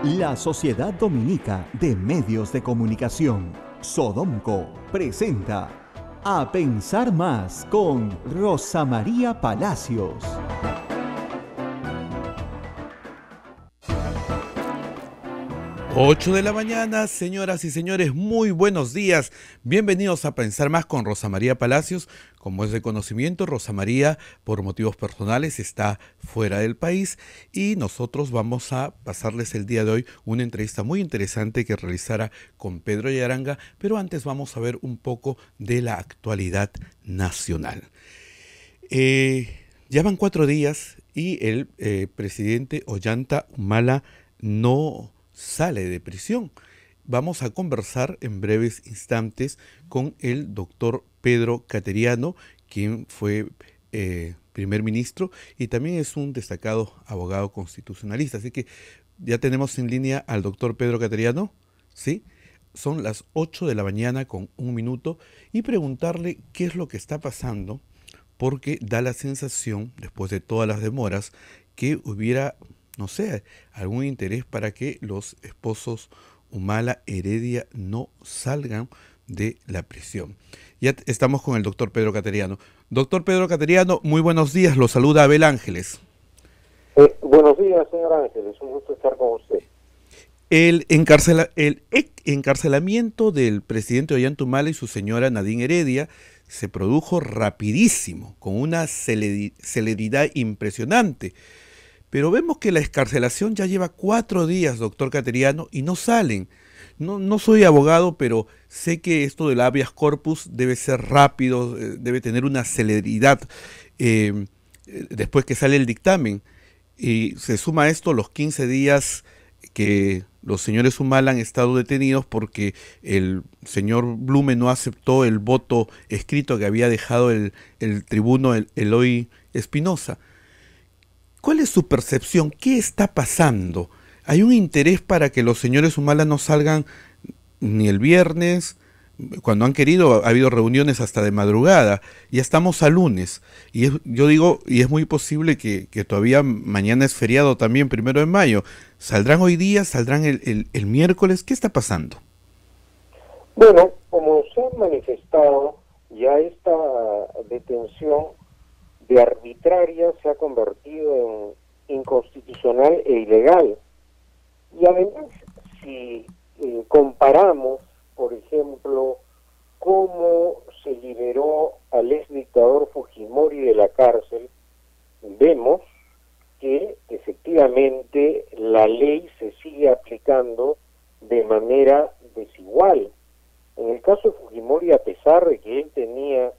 La Sociedad Dominica de Medios de Comunicación, Sodomco, presenta A Pensar Más con Rosa María Palacios. Ocho de la mañana, señoras y señores, muy buenos días. Bienvenidos a Pensar Más con Rosa María Palacios. Como es de conocimiento, Rosa María, por motivos personales, está fuera del país y nosotros vamos a pasarles el día de hoy una entrevista muy interesante que realizara con Pedro Yaranga, pero antes vamos a ver un poco de la actualidad nacional. Ya van 4 días y el presidente Ollanta Humala no sale de prisión. Vamos a conversar en breves instantes con el doctor Pedro Cateriano, quien fue primer ministro y también es un destacado abogado constitucionalista. Así que ya tenemos en línea al doctor Pedro Cateriano, ¿sí? Son las 8 de la mañana con 1 minuto y preguntarle qué es lo que está pasando, porque da la sensación, después de todas las demoras, que hubiera, no sé, algún interés para que los esposos Humala Heredia no salgan de la prisión. Ya estamos con el doctor Pedro Cateriano. Doctor Pedro Cateriano, muy buenos días, lo saluda Abel Ángeles. Buenos días, señor Ángeles, un gusto estar con usted. El encarcelamiento del presidente Ollanta Humala y su señora Nadine Heredia se produjo rapidísimo, con una celeridad impresionante. Pero vemos que la excarcelación ya lleva 4 días, doctor Cateriano, y no salen. No soy abogado, pero sé que esto del habeas corpus debe ser rápido, debe tener una celeridad después que sale el dictamen. Y se suma a esto los 15 días que los señores Humala han estado detenidos porque el señor Blume no aceptó el voto escrito que había dejado el tribuno Eloy Espinosa. ¿Cuál es su percepción? ¿Qué está pasando? ¿Hay un interés para que los señores Humala no salgan ni el viernes? Cuando han querido, ha habido reuniones hasta de madrugada. Ya estamos a lunes. Yo digo, y es muy posible que todavía mañana es feriado también, 1 de mayo. ¿Saldrán hoy día? ¿Saldrán el miércoles? ¿Qué está pasando? Bueno, como se ha manifestado, ya esta detención de arbitraria se ha convertido en inconstitucional e ilegal. Y además, si comparamos, por ejemplo, cómo se liberó al ex dictador Fujimori de la cárcel, vemos que efectivamente la ley se sigue aplicando de manera desigual. En el caso de Fujimori, a pesar de que él tenía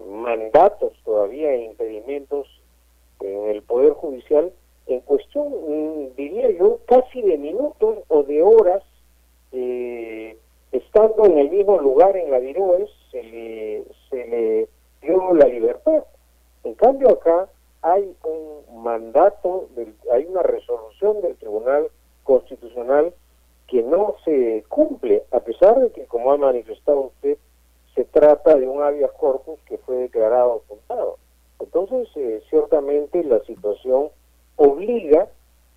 mandatos todavía e impedimentos en el Poder Judicial, en cuestión, diría yo, casi de minutos o de horas, estando en el mismo lugar en la Diroes, se le dio la libertad. En cambio acá hay un mandato, hay una resolución del Tribunal Constitucional que no se cumple, a pesar de que, como ha manifestado usted, se trata de un habeas corpus que fue declarado fundado. Entonces, ciertamente la situación obliga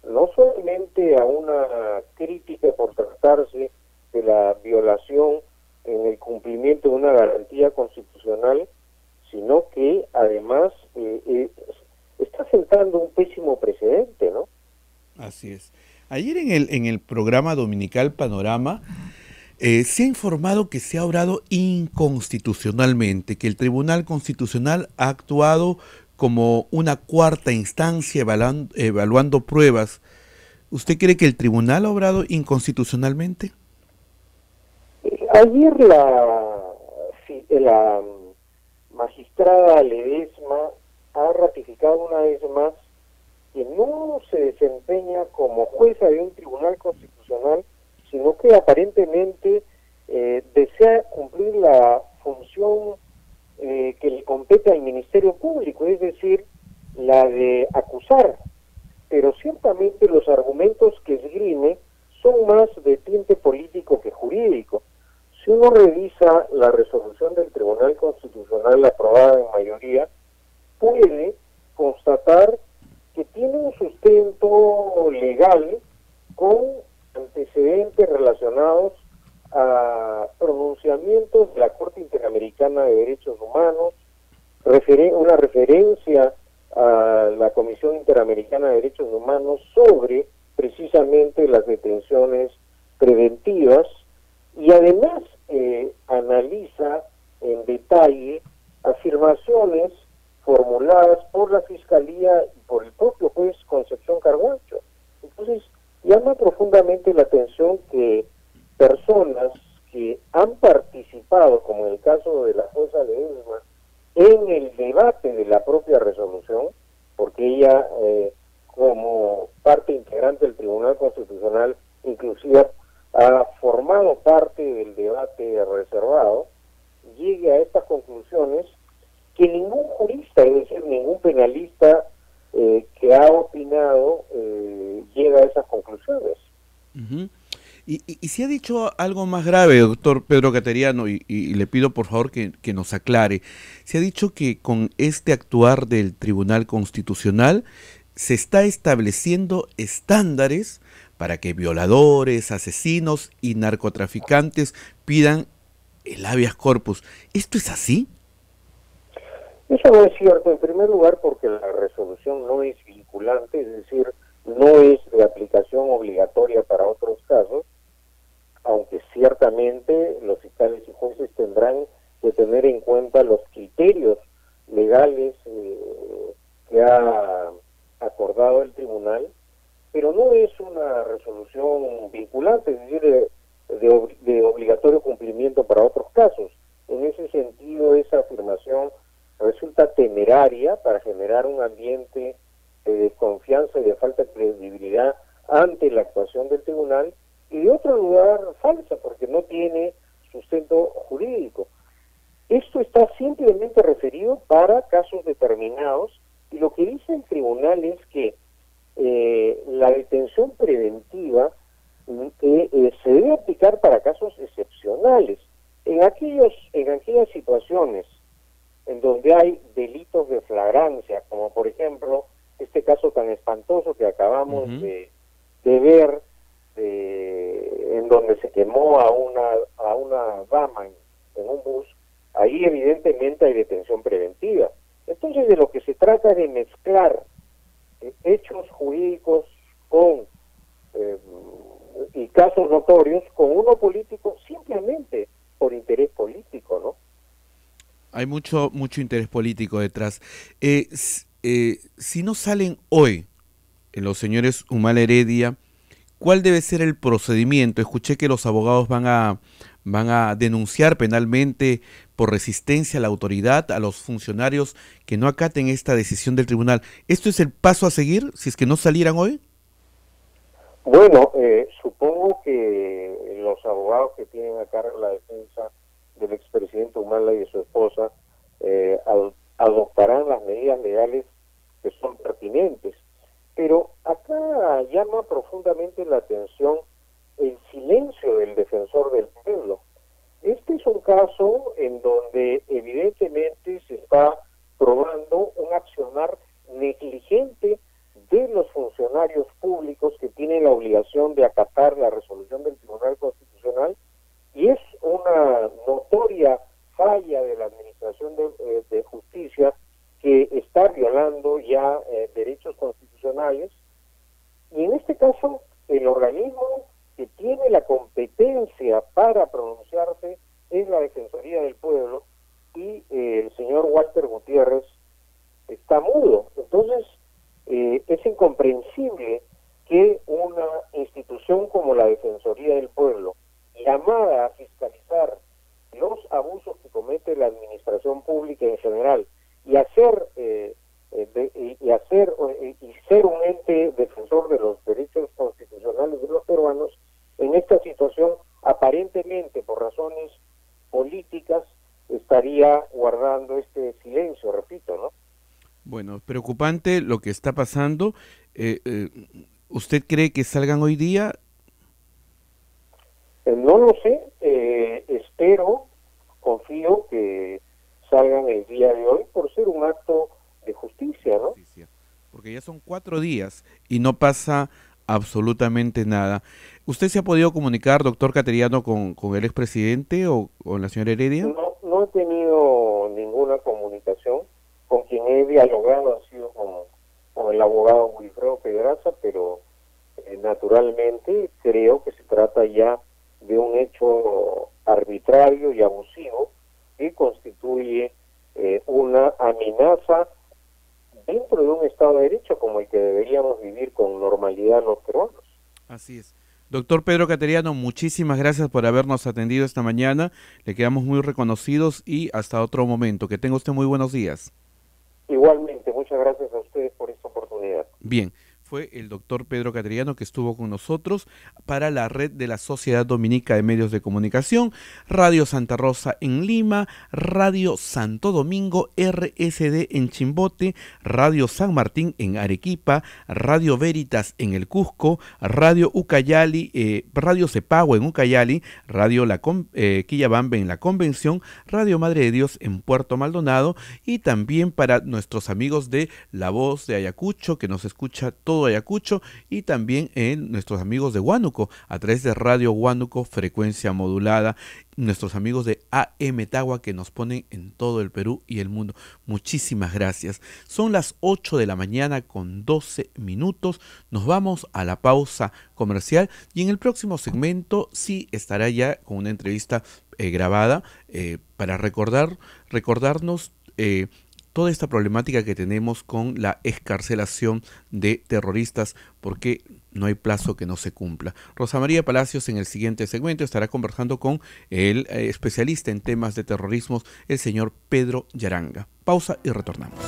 no solamente a una crítica por tratarse de la violación en el cumplimiento de una garantía constitucional, sino que además está sentando un pésimo precedente, ¿no? Así es. Ayer en el programa dominical Panorama se ha informado que se ha obrado inconstitucionalmente, que el Tribunal Constitucional ha actuado como una cuarta instancia evaluando pruebas. ¿Usted cree que el tribunal ha obrado inconstitucionalmente? Ayer la magistrada Ledesma ha ratificado una vez más que no se desempeña como jueza de un tribunal constitucional, sino que aparentemente desea cumplir la función que le compete al Ministerio Público, es decir, la de acusar. Pero ciertamente los argumentos que esgrime son más de tinte político que jurídico. Si uno revisa la resolución del Tribunal Constitucional aprobada en mayoría, puede constatar que tiene un sustento legal con especialmente relacionados a pronunciamientos de la Corte Interamericana de Derechos Humanos, una referencia a la Comisión Interamericana de Derechos Humanos sobre precisamente las detenciones preventivas, y además analiza en detalle afirmaciones formuladas por la Fiscalía y por el propio juez Concepción Carguacho. Entonces, llama profundamente la atención que personas que han participado, como en el caso de la jueza Ledesma, en el debate de la propia resolución, porque ella, como parte integrante del Tribunal Constitucional, inclusive ha formado parte del debate reservado, llegue a estas conclusiones que ningún jurista, es decir, ningún penalista que ha opinado llega a esas conclusiones. Uh-huh. Y se ha dicho algo más grave, doctor Pedro Cateriano, y le pido por favor que nos aclare. Se ha dicho que con este actuar del Tribunal Constitucional se está estableciendo estándares para que violadores, asesinos y narcotraficantes pidan el habeas corpus. ¿Esto es así? Eso no es cierto, en primer lugar porque la resolución no es vinculante, es decir, no es de aplicación obligatoria para otros casos, aunque ciertamente los fiscales y jueces tendrán que tener en cuenta los criterios legales que ha acordado el tribunal, pero no es una resolución vinculante, es decir, de obligatorio cumplimiento para otros casos. En ese sentido, esa afirmación resulta temeraria para generar un ambiente de desconfianza y de falta de credibilidad ante la actuación del tribunal, y de otro lugar falsa porque no tiene sustento jurídico. Esto está simplemente referido para casos determinados, y lo que dice el tribunal es que la detención preventiva se debe aplicar para casos excepcionales. En aquellas situaciones en donde hay delitos de flagrancia, como por ejemplo este caso tan espantoso que acabamos de ver, en donde se quemó a una dama en un bus, ahí evidentemente hay detención preventiva. Entonces, de lo que se trata es de mezclar hechos jurídicos con y casos notorios con uno político, simplemente por interés político, ¿no? Hay mucho interés político detrás. Si no salen hoy los señores Humala Heredia, ¿cuál debe ser el procedimiento? Escuché que los abogados van a denunciar penalmente por resistencia a la autoridad, a los funcionarios que no acaten esta decisión del tribunal. ¿Esto es el paso a seguir si es que no salieran hoy? Bueno, supongo que los abogados que tienen a cargo la defensa del expresidente Humala y de su esposa adoptarán las medidas legales que son pertinentes. Pero acá llama profundamente la atención el silencio del defensor del pueblo. Este es un caso en donde evidentemente se está probando un accionar negligente de los funcionarios públicos que tienen la obligación de acatar la resolución del Tribunal Constitucional, y es una notoria falla de la Administración de Justicia que está violando ya derechos constitucionales, y en este caso el organismo que tiene la competencia para pronunciarse es la Defensoría del Pueblo, y el señor Walter Gutiérrez está mudo. Entonces es incomprensible que una institución como la Defensoría del Pueblo, llamada a fiscalizar los abusos que comete la administración pública en general, y ser un ente defensor de los derechos constitucionales de los peruanos, en esta situación aparentemente por razones políticas estaría guardando este silencio, repito, ¿no? Bueno, preocupante lo que está pasando. ¿Usted cree que salgan hoy día? No lo sé, espero, confío que salgan el día de hoy por ser un acto de justicia, ¿no? Porque ya son 4 días y no pasa absolutamente nada. ¿Usted se ha podido comunicar, doctor Cateriano, con el expresidente o con la señora Heredia? No, no he tenido ninguna comunicación. Con quien he dialogado ha sido con el abogado Wilfredo Pedraza, pero naturalmente creo que se trata ya de un hecho arbitrario y abusivo que constituye una amenaza dentro de un Estado de Derecho como el que deberíamos vivir con normalidad los peruanos. Así es. Doctor Pedro Cateriano, muchísimas gracias por habernos atendido esta mañana. Le quedamos muy reconocidos y hasta otro momento. Que tenga usted muy buenos días. Igualmente, muchas gracias a ustedes por esta oportunidad. Bien, fue el doctor Pedro Cateriano que estuvo con nosotros para la red de la Sociedad Dominica de Medios de Comunicación, Radio Santa Rosa en Lima, Radio Santo Domingo, RSD en Chimbote, Radio San Martín en Arequipa, Radio Veritas en el Cusco, Radio Ucayali, Radio Cepagua en Ucayali, Radio Quillabamba en la Convención, Radio Madre de Dios en Puerto Maldonado y también para nuestros amigos de La Voz de Ayacucho que nos escucha todo Ayacucho y también en nuestros amigos de Huánuco a través de Radio Huánuco frecuencia modulada, nuestros amigos de AM Tagua que nos ponen en todo el Perú y el mundo. Muchísimas gracias. Son las 8 de la mañana con 12 minutos. Nos vamos a la pausa comercial y en el próximo segmento sí estará ya con una entrevista grabada para recordarnos toda esta problemática que tenemos con la excarcelación de terroristas, porque no hay plazo que no se cumpla. Rosa María Palacios en el siguiente segmento estará conversando con el especialista en temas de terrorismo, el señor Pedro Yaranga. Pausa y retornamos.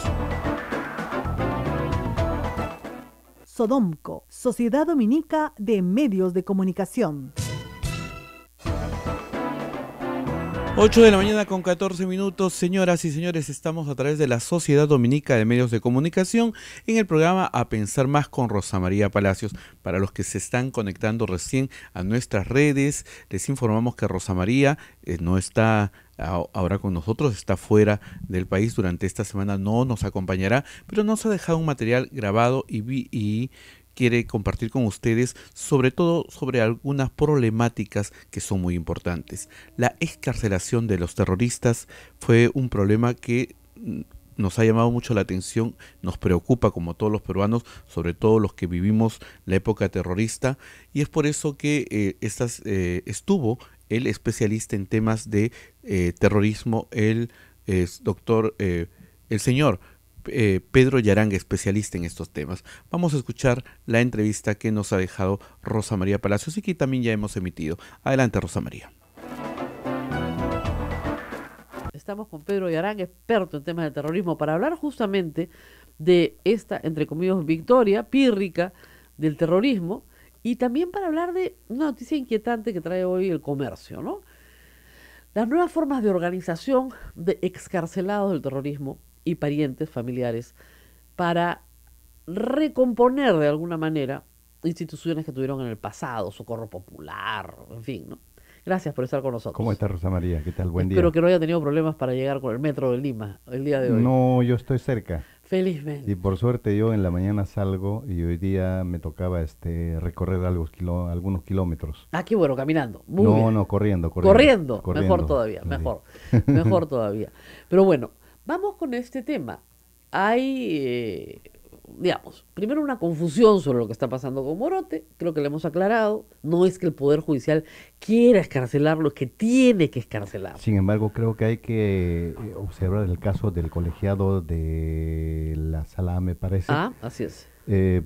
Sodomco, Sociedad Dominica de Medios de Comunicación. 8 de la mañana con 14 minutos, señoras y señores, estamos a través de la Sociedad Dominica de Medios de Comunicación en el programa A Pensar Más con Rosa María Palacios. Para los que se están conectando recién a nuestras redes, les informamos que Rosa María no está ahora con nosotros, está fuera del país durante esta semana, no nos acompañará, pero nos ha dejado un material grabado y quiere compartir con ustedes sobre todo sobre algunas problemáticas que son muy importantes. La excarcelación de los terroristas fue un problema que nos ha llamado mucho la atención, nos preocupa como todos los peruanos, sobre todo los que vivimos la época terrorista, y es por eso que estuvo el especialista en temas de terrorismo, el señor Pedro Yaranga, especialista en estos temas. Vamos a escuchar la entrevista que nos ha dejado Rosa María Palacios y que también ya hemos emitido. Adelante, Rosa María. Estamos con Pedro Yaranga, experto en temas de terrorismo, para hablar justamente de esta, entre comillas, victoria pírrica del terrorismo y también para hablar de una noticia inquietante que trae hoy El Comercio, ¿no? Las nuevas formas de organización de excarcelados del terrorismo y parientes, familiares, para recomponer de alguna manera instituciones que tuvieron en el pasado, Socorro Popular, en fin, ¿no? Gracias por estar con nosotros. ¿Cómo está Rosa María? ¿Qué tal? Buen día. Espero que no haya tenido problemas para llegar con el metro de Lima el día de hoy. No, yo estoy cerca. Felizmente. Y por suerte yo en la mañana salgo y hoy día me tocaba recorrer algunos kilómetros. Ah, qué bueno, caminando. Muy bien. No, corriendo. Corriendo. Mejor todavía, Sí. mejor todavía. Pero bueno, vamos con este tema. Hay, digamos, primero una confusión sobre lo que está pasando con Morote, creo que le hemos aclarado. No es que el Poder Judicial quiera escarcelarlo, es que tiene que escarcelarlo. Sin embargo, creo que hay que observar el caso del colegiado de la Sala, me parece. Ah, así es.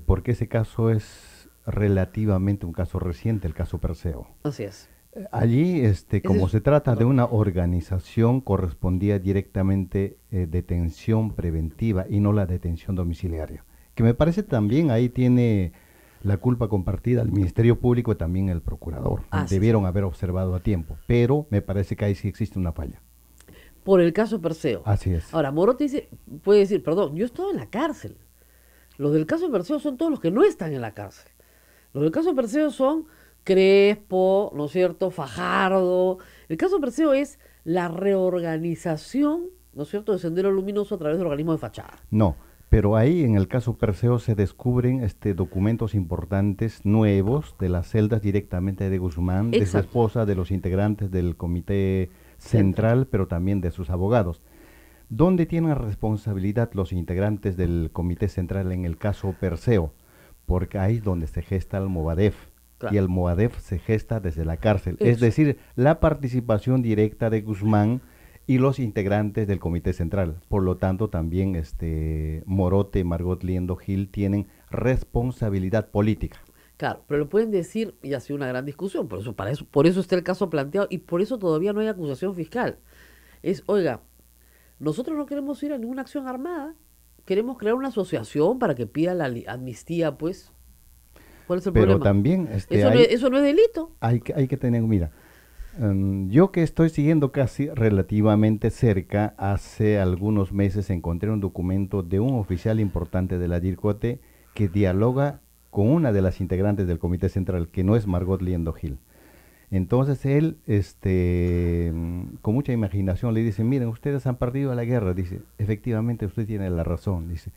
Porque ese caso es relativamente un caso reciente, el caso Perseo. Así es. Allí, como se trata de una organización, correspondía directamente detención preventiva y no la detención domiciliaria. Que me parece también ahí tiene la culpa compartida el Ministerio Público y también el Procurador. Debieron haber observado a tiempo, pero me parece que ahí sí existe una falla. Por el caso Perseo. Así es. Ahora, Morote puede decir, perdón, yo estoy en la cárcel. Los del caso Perseo son todos los que no están en la cárcel. Los del caso Perseo son Crespo, ¿no es cierto?, Fajardo. El caso Perseo es la reorganización, ¿no es cierto?, de Sendero Luminoso a través del organismo de fachada. No, Pero ahí, en el caso Perseo, se descubren documentos importantes nuevos de las celdas directamente de Guzmán, de su Exacto. esposa, de los integrantes del comité central, pero también de sus abogados. ¿Dónde tienen responsabilidad los integrantes del comité central en el caso Perseo? Porque ahí es donde se gesta el Movadef. Claro. Y el Movadef se gesta desde la cárcel. Es Eso. decir, la participación directa de Guzmán y los integrantes del comité central. Por lo tanto, también Morote, Margot Liendo Gil tienen responsabilidad política. Claro, pero lo pueden decir y ha sido una gran discusión, por eso está el caso planteado y por eso todavía no hay acusación fiscal. Oiga, nosotros no queremos ir a ninguna acción armada, queremos crear una asociación para que pida la amnistía, pues. ¿Cuál es el Pero problema? también Eso no es delito. hay que tener, mira, yo que estoy siguiendo casi relativamente cerca, hace algunos meses encontré un documento de un oficial importante de la DIRCOTE que dialoga con una de las integrantes del comité central, que no es Margot Liendo Gil. Entonces él, con mucha imaginación, le dice: miren, ustedes han perdido la guerra. Dice: efectivamente, usted tiene la razón. Dice: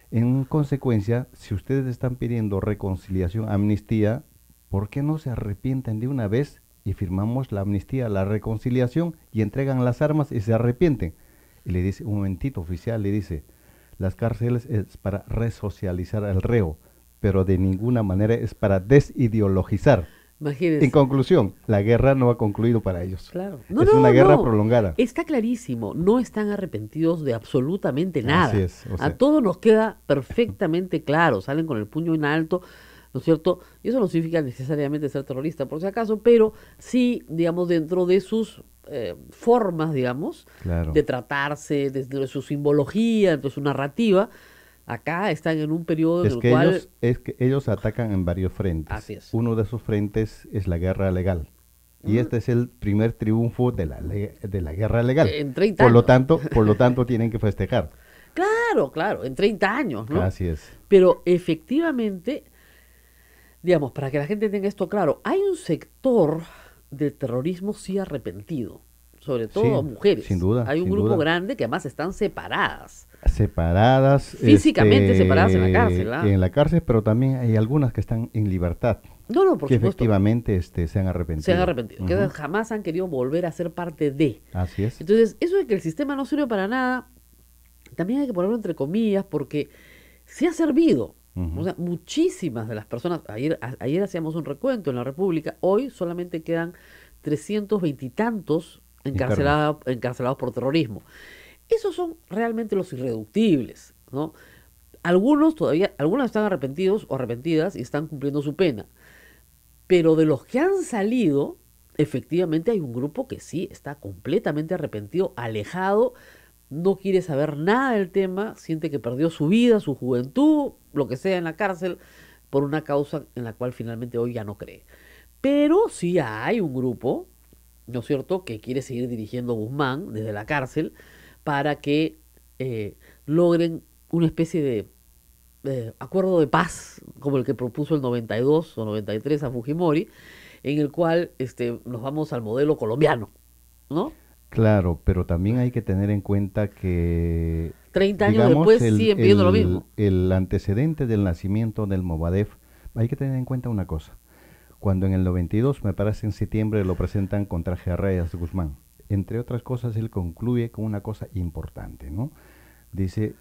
en consecuencia, si ustedes están pidiendo reconciliación, amnistía, ¿por qué no se arrepienten de una vez y firmamos la amnistía, la reconciliación, y entregan las armas y se arrepienten? Y le dice: un momentito, oficial, le dice, las cárceles es para resocializar al reo, pero de ninguna manera es para desideologizar. Imagínense. En conclusión, la guerra no ha concluido para ellos. Claro. Es una guerra prolongada. Está clarísimo, no están arrepentidos de absolutamente nada. Así es, o sea. A todos nos queda perfectamente claro, salen con el puño en alto, ¿no es cierto? Y eso no significa necesariamente ser terrorista, por si acaso, pero sí, digamos, dentro de sus formas, digamos, Claro. de tratarse, desde su simbología, dentro de su narrativa, acá están en un periodo en el cual... ellos atacan en varios frentes. Así es. Uno de esos frentes es la guerra legal. Y este es el primer triunfo de la guerra legal. En 30 por lo años. por lo tanto, tienen que festejar. Claro, en 30 años, ¿no? Así es. Pero efectivamente, digamos, para que la gente tenga esto claro, hay un sector del terrorismo sí arrepentido, sobre todo Sí, mujeres. sin duda, Hay un sin grupo duda. grande que además están separadas. Separadas. Físicamente separadas en la cárcel, ¿ah? En la cárcel, pero también hay algunas que están en libertad. No, por que supuesto. efectivamente se han arrepentido. Se han arrepentido, que Ujú. jamás han querido volver a ser parte de. Así es. Entonces, eso de que el sistema no sirve para nada, también hay que ponerlo entre comillas, porque sí ha servido. Ujú. O sea, muchísimas de las personas, ayer hacíamos un recuento en la República, hoy solamente quedan 320 y tantos encarcelados por terrorismo. Esos son realmente los irreductibles, ¿no? Algunos están arrepentidos o arrepentidas y están cumpliendo su pena. Pero de los que han salido, efectivamente hay un grupo que sí está completamente arrepentido, alejado, no quiere saber nada del tema, siente que perdió su vida, su juventud, lo que sea en la cárcel, por una causa en la cual finalmente hoy ya no cree. Pero sí hay un grupo, ¿no es cierto?, que quiere seguir dirigiendo Guzmán desde la cárcel para que logren una especie de acuerdo de paz, como el que propuso el 92 o 93 a Fujimori, en el cual nos vamos al modelo colombiano, ¿no? Claro, pero también hay que tener en cuenta que 30 años digamos, después siguen pidiendo lo mismo. El antecedente del nacimiento del Movadef, hay que tener en cuenta una cosa. Cuando en el 92, me parece en septiembre, lo presentan contra Reyes Guzmán. Entre otras cosas, él concluye con una cosa importante, ¿no? Dice,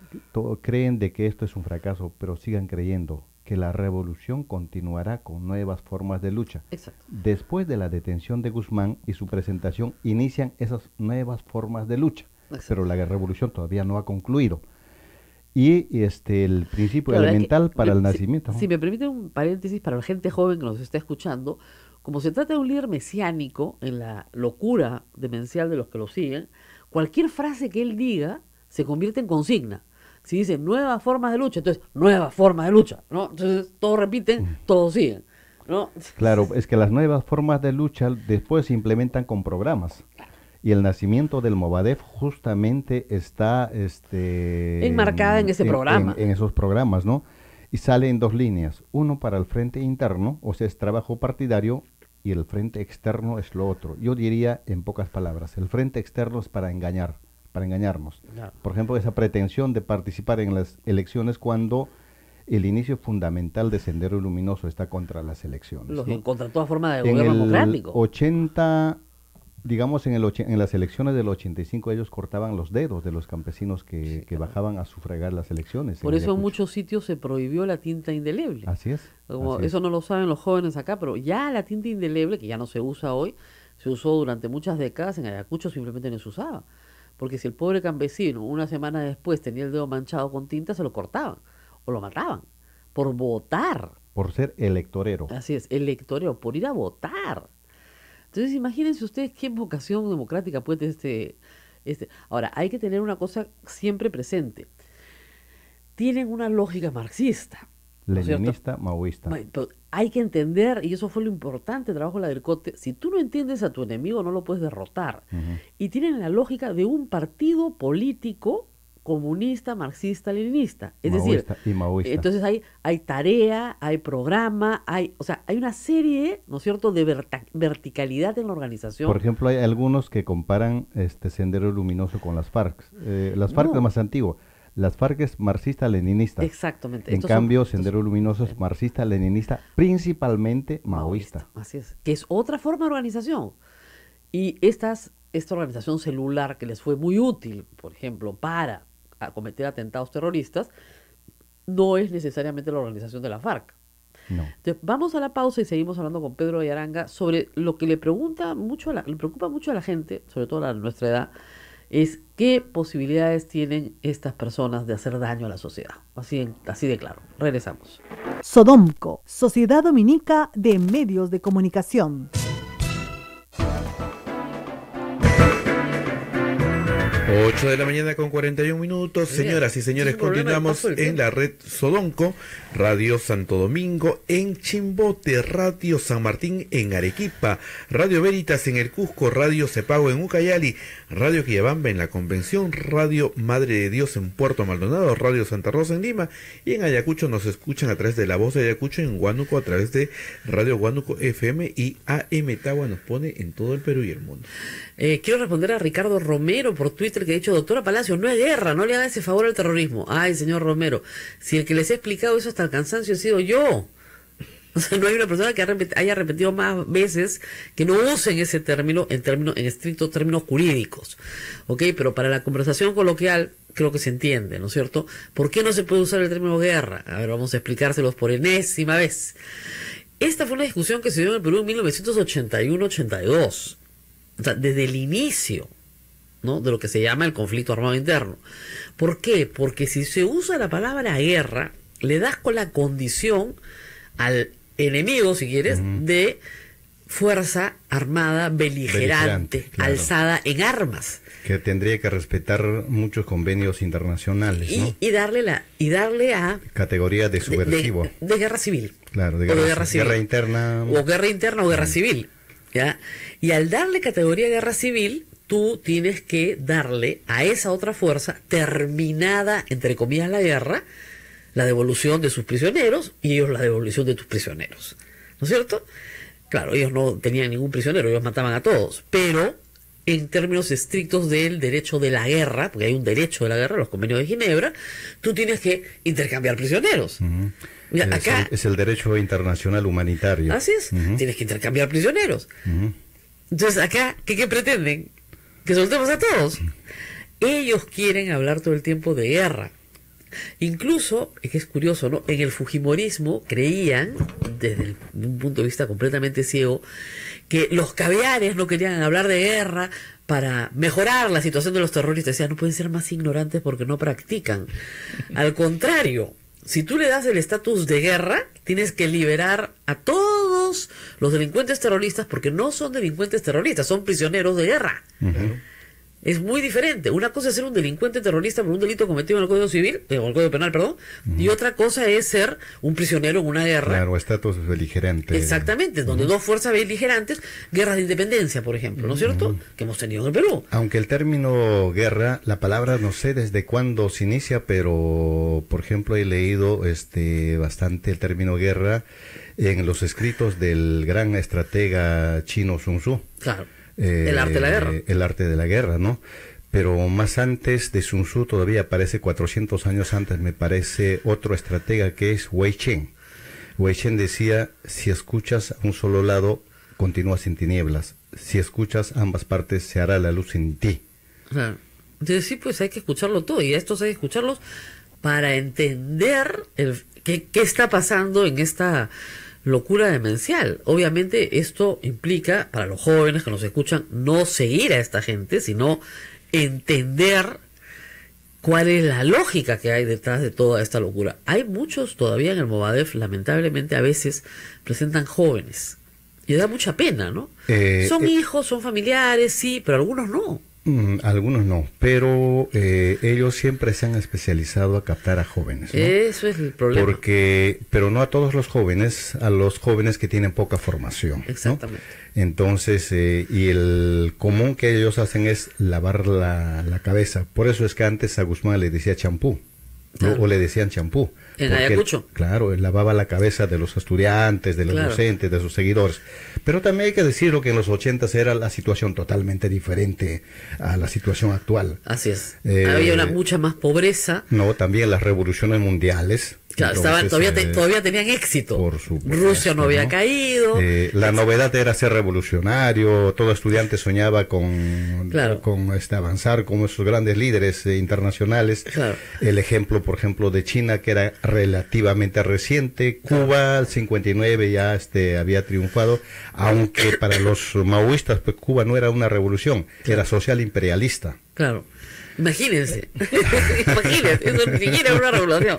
creen de que esto es un fracaso, pero sigan creyendo que la revolución continuará con nuevas formas de lucha. Exacto. Después de la detención de Guzmán y su presentación, inician esas nuevas formas de lucha. Exacto. Pero la revolución todavía no ha concluido. Y el principio Claro, elemental para el si- nacimiento. Si me permite un paréntesis para la gente joven que nos está escuchando, como se trata de un líder mesiánico en la locura demencial de los que lo siguen, cualquier frase que él diga se convierte en consigna. Si dice nuevas formas de lucha, entonces nuevas formas de lucha, ¿no? Entonces todos repiten, todos siguen, ¿no? Claro, es que las nuevas formas de lucha después se implementan con programas. Y el nacimiento del Movadef justamente está Enmarcada en ese programa. En esos programas, ¿no? Y sale en dos líneas. Uno para el frente interno, o sea, es trabajo partidario, y el frente externo es lo otro. Yo diría, en pocas palabras, el frente externo es para engañar para engañarnos. Claro. Por ejemplo, esa pretensión de participar en las elecciones cuando el inicio fundamental de Sendero Luminoso está contra las elecciones. Lógico, ¿no? contra toda forma de En gobierno el democrático. 80, digamos en las elecciones del 85, ellos cortaban los dedos de los campesinos que bajaban a sufragar las elecciones. Por en eso en Ayacucho. muchos sitios se prohibió la tinta indeleble. Así es. Como así es. eso no lo saben los jóvenes acá, pero ya la tinta indeleble, que ya no se usa hoy, se usó durante muchas décadas, en Ayacucho simplemente no se usaba. Porque si el pobre campesino una semana después tenía el dedo manchado con tinta, se lo cortaban o lo mataban por votar. Por ser electorero. Así es, electorero, por ir a votar. Entonces imagínense ustedes qué vocación democrática puede este. Ahora, hay que tener una cosa siempre presente. Tienen una lógica marxista. ¿no es cierto? Leninista, maoísta. Pero hay que entender, y eso fue lo importante, el trabajo de la del Cote, si tú no entiendes a tu enemigo no lo puedes derrotar. Ujú. Y tienen la lógica de un partido político comunista, marxista, leninista. Es decir, Maoísta y maoísta. entonces hay tarea, hay programa, hay una serie, ¿no es cierto?, de verticalidad en la organización. Por ejemplo, hay algunos que comparan Sendero Luminoso con las FARC. Las FARC No. es más antiguo. Las FARC es marxista-leninista. Exactamente. En Estos cambio, son- Sendero Luminoso es marxista-leninista, principalmente maoísta. Así es, que es otra forma de organización. Y esta organización celular que les fue muy útil, por ejemplo, para cometer atentados terroristas, no es necesariamente la organización de la FARC. No. Entonces, vamos a la pausa y seguimos hablando con Pedro Yaranga sobre lo que le preocupa mucho a la gente, sobre todo a nuestra edad, es qué posibilidades tienen estas personas de hacer daño a la sociedad. Así de claro. Regresamos. Sodomco, Sociedad Dominica de Medios de Comunicación. 8 de la mañana con 41 minutos. Bien. Señoras y señores, Sin problema, continuamos paso el en la red Sodonco, Radio Santo Domingo en Chimbote, Radio San Martín en Arequipa, Radio Veritas en el Cusco, Radio Cepago en Ucayali, Radio Quillabamba en la Convención, Radio Madre de Dios en Puerto Maldonado, Radio Santa Rosa en Lima, y en Ayacucho nos escuchan a través de La Voz de Ayacucho, en Huánuco a través de Radio Huánuco FM, y AM Tagua nos pone en todo el Perú y el mundo. Quiero responder a Ricardo Romero por Twitter, que ha dicho: doctora Palacio, no es guerra, no le haga ese favor al terrorismo. Ay, señor Romero, si el que les he explicado eso hasta el cansancio he sido yo. O sea, no hay una persona que haya repetido más veces que no usen ese término en estrictos términos jurídicos. ¿Ok? Pero para la conversación coloquial creo que se entiende, ¿no es cierto? ¿Por qué no se puede usar el término guerra? A ver, vamos a explicárselos por enésima vez. Esta fue una discusión que se dio en el Perú en 1981-82. O sea, desde el inicio, ¿no?, de lo que se llama el conflicto armado interno. ¿Por qué? Porque si se usa la palabra guerra, le das con la condición al enemigo, si quieres, de fuerza armada beligerante, Claro. alzada en armas. Que tendría que respetar muchos convenios internacionales, ¿no? Y darle a Categoría de subversivo. de guerra civil. Claro, de O de guerra, guerra civil. guerra interna. O guerra interna o guerra civil, ¿ya? Y al darle categoría de guerra civil, tú tienes que darle a esa otra fuerza, terminada, entre comillas, la guerra, la devolución de sus prisioneros, y ellos la devolución de tus prisioneros. ¿No es cierto? Claro, ellos no tenían ningún prisionero, ellos mataban a todos, pero en términos estrictos del derecho de la guerra, porque hay un derecho de la guerra, los convenios de Ginebra, tú tienes que intercambiar prisioneros. Ujú. Mira, Es acá, es el derecho internacional humanitario. así es, Ujú. tienes que intercambiar prisioneros. Ujú. Entonces acá, ¿qué pretenden? Que soltemos a todos. Ellos quieren hablar todo el tiempo de guerra. Incluso, es que es curioso, ¿no? En el fujimorismo creían, desde un punto de vista completamente ciego, que los caviares no querían hablar de guerra para mejorar la situación de los terroristas. Decían, no pueden ser más ignorantes porque no practican. Al contrario, si tú le das el estatus de guerra, tienes que liberar a todos los delincuentes terroristas, porque no son delincuentes terroristas, son prisioneros de guerra. Es muy diferente. Una cosa es ser un delincuente terrorista por un delito cometido en el Código Civil, o el Código Penal, perdón, y otra cosa es ser un prisionero en una guerra. Claro, estatus beligerante. Exactamente, donde dos fuerzas beligerantes, guerras de independencia, por ejemplo, ¿no es cierto?, que hemos tenido en el Perú. Aunque el término guerra, la palabra no sé desde cuándo se inicia, pero por ejemplo he leído bastante el término guerra en los escritos del gran estratega chino Sun Tzu. Claro, el arte de la guerra. El arte de la guerra, ¿no? Pero más antes de Sun Tzu, todavía aparece 400 años antes, me parece otro estratega que es Wei Chen. Wei Chen decía, si escuchas a un solo lado, continúas en tinieblas. Si escuchas ambas partes, se hará la luz en ti. Claro. Entonces sí, pues hay que escucharlo todo, y a estos hay que escucharlos para entender qué está pasando en esta locura demencial. Obviamente esto implica, para los jóvenes que nos escuchan, no seguir a esta gente, sino entender cuál es la lógica que hay detrás de toda esta locura. Hay muchos todavía en el Movadef, lamentablemente a veces presentan jóvenes, y da mucha pena, ¿no? Son hijos, son familiares, sí, pero algunos no. Algunos no, pero ellos siempre se han especializado a captar a jóvenes, ¿no? Eso es el problema. Pero no a todos los jóvenes, a los jóvenes que tienen poca formación, ¿no? Exactamente. Entonces, y el común que ellos hacen es lavar la cabeza. Por eso es que antes a Guzmán le decía champú, ¿no? Claro. O le decían champú. En Porque Ayacucho. Claro, él lavaba la cabeza de los estudiantes, de los Claro. docentes, de sus seguidores. Pero también hay que decirlo que en los 80 era la situación totalmente diferente a la situación actual. Así es. Eh, Había mucha más pobreza. No, también las revoluciones mundiales. Claro, Entonces, todavía tenían éxito. por supuesto, Rusia no había ¿no? caído. La novedad era ser revolucionario, todo estudiante soñaba con Claro. avanzar como esos grandes líderes internacionales. Claro. El ejemplo, por ejemplo, de China, que era relativamente reciente. Cuba, al 59 ya había triunfado, aunque para los maoístas, pues Cuba no era una revolución, era social imperialista. Claro. Imagínense. Imagínense, eso ni siquiera era una revolución.